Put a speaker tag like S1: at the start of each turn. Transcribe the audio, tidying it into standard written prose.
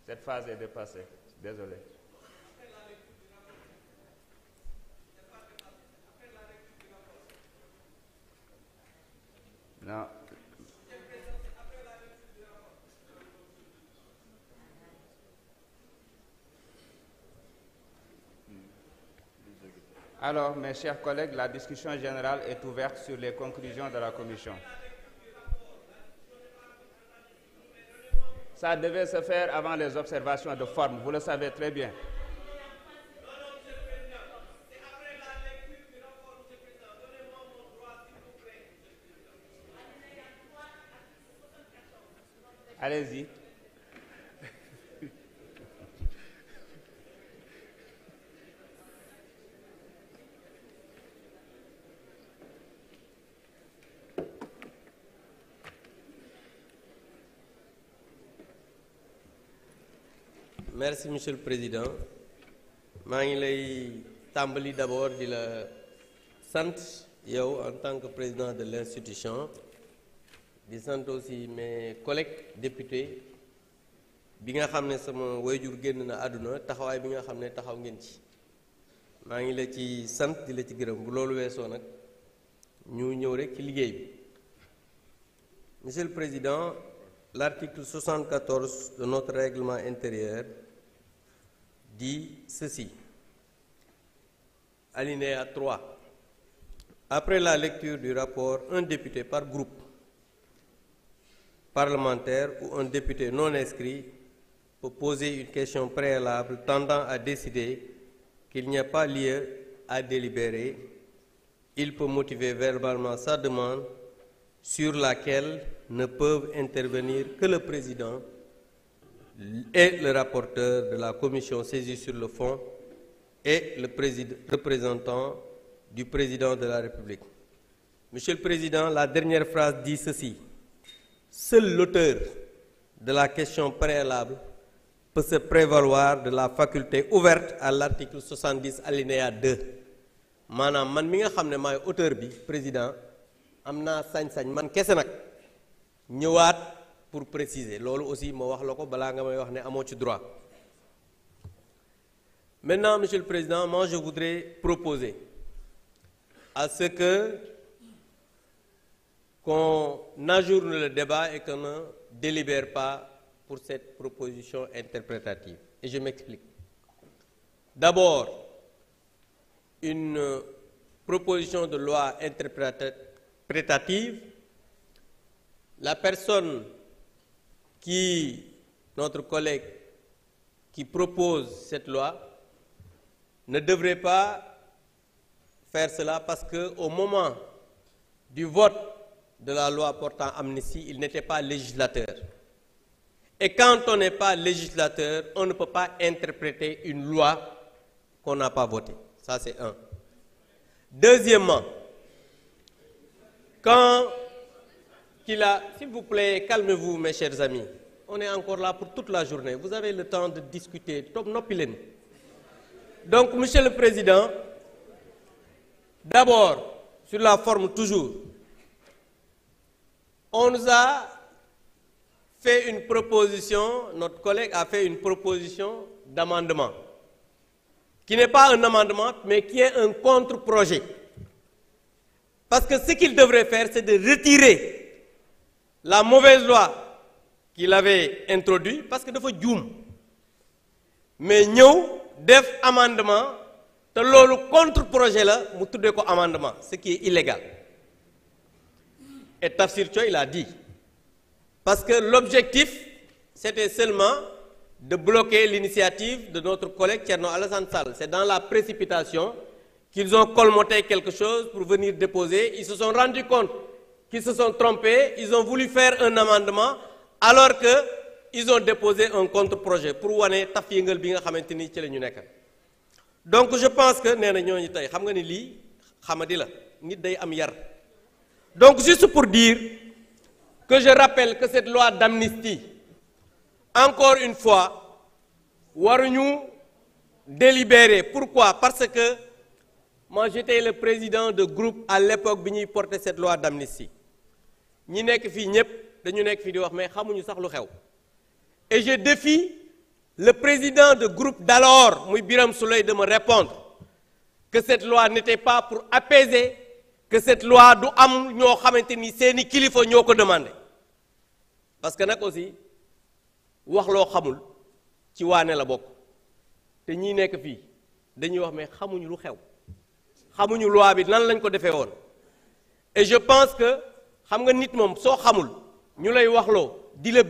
S1: Cette phase est dépassée. Désolé. Non. Alors, mes chers collègues, la discussion générale est ouverte sur les conclusions de la commission. Ça devait se faire avant les observations de forme, vous le savez très bien. Allez-y.
S2: Merci, Monsieur le Président. maa ngi lay tàmbali d'abord di la sant yow en tant que président de l'institution di sant aussi mes collègues députés bi nga xam ne sama wayjur génn na àdduna taxawaay bi nga xam ne taxaw ngeen ci maa ngi la ci sant di la ci gërëm bu loolu weesoo nag ñu ñëw rek ci liggéey bi. Monsieur le Président, l'article 74 de notre règlement intérieur dit ceci. Alinéa 3. Après la lecture du rapport, un député par groupe parlementaire ou un député non inscrit peut poser une question préalable tendant à décider qu'il n'y a pas lieu à délibérer. Il peut motiver verbalement sa demande sur laquelle ne peuvent intervenir que le président et le rapporteur de la commission saisie sur le fond et le représentant du président de la République. Monsieur le Président, la dernière phrase dit ceci. Seul l'auteur de la question préalable peut se prévaloir de la faculté ouverte à l'article 70 alinéa 2. maanaam man mi nga xam ne maay auteur bi président am naa sañ-sañ man kese nag ñëwaat pour préciser loolu aussi ma wax la ko balaa nga may wax ne amoo ci droit. Maintenant, Monsieur le Président, moi je voudrais proposer à ce qu'on ajourne le débat et qu'on ne délibère pas pour cette proposition interprétative. Et je m'explique. D'abord, une proposition de loi interprétative, la personne notre collègue qui propose cette loi, ne devrait pas faire cela parce qu'au moment du vote de la loi portant amnistie, il n'était pas législateur. Et quand on n'est pas législateur, on ne peut pas interpréter une loi qu'on n'a pas votée. Ça, c'est un. Deuxièmement, s'il vous plaît, calmez-vous, mes chers amis. On est encore là pour toute la journée. Vous avez le temps de discuter. Donc, Monsieur le Président, d'abord, sur la forme toujours, on nous a fait une proposition, notre collègue a fait une proposition d'amendement, qui n'est pas un amendement, mais qui est un contre-projet. Parce que ce qu'il devrait faire, c'est de retirer la mauvaise loi qu'il avait introduite, parce que dafa juum mais ñëw def amendement te loolu contre-projet la mu tuddee ko amendement, ce qui est illégal. Et Tafsir Thioye l'a dit. Parce que l'objectif, c'était seulement de bloquer l'initiative de notre collègue Thierno Alassane Sall. C'est dans la précipitation qu'ils ont colmaté quelque chose pour venir déposer. Ils se sont rendus compte qu'ils se sont trompés. Ils ont voulu faire un amendement alors qu'ils ont déposé un contre-projet pour wane taf yëngal bi nga xamante ni ci la ñu nekk. Donc je pense que nee na ñooñu tey xam nga ni lii xamadi la nit day am yar. Donc juste pour dire que je rappelle que cette loi d'amnistie, encore une fois, waruñu délibérer. Pourquoi? Parce que moi j'étais le président de groupe à l'époque bi ñuy porter cette loi d'amnistie. ñi nekk fii ñëpp dañu nekk fii di wax mais xamuñu sax lu xew. Et je défie le président de groupe d'alors, Mouy Biram Souleye, de me répondre que cette loi n'était pas pour apaiser, que cette loi du am ñoo xamante ni seeni kilifa ñoo ko demandé. Parce que nag aussi wax loo xamul ci waane la bokk te ñii nekk fii dañuy wax mais xamuñu lu xew xamuñu loi bi nan lañ ko defee woon. Et je pense que xam nga nit moom soo xamul ñu lay waxloo di la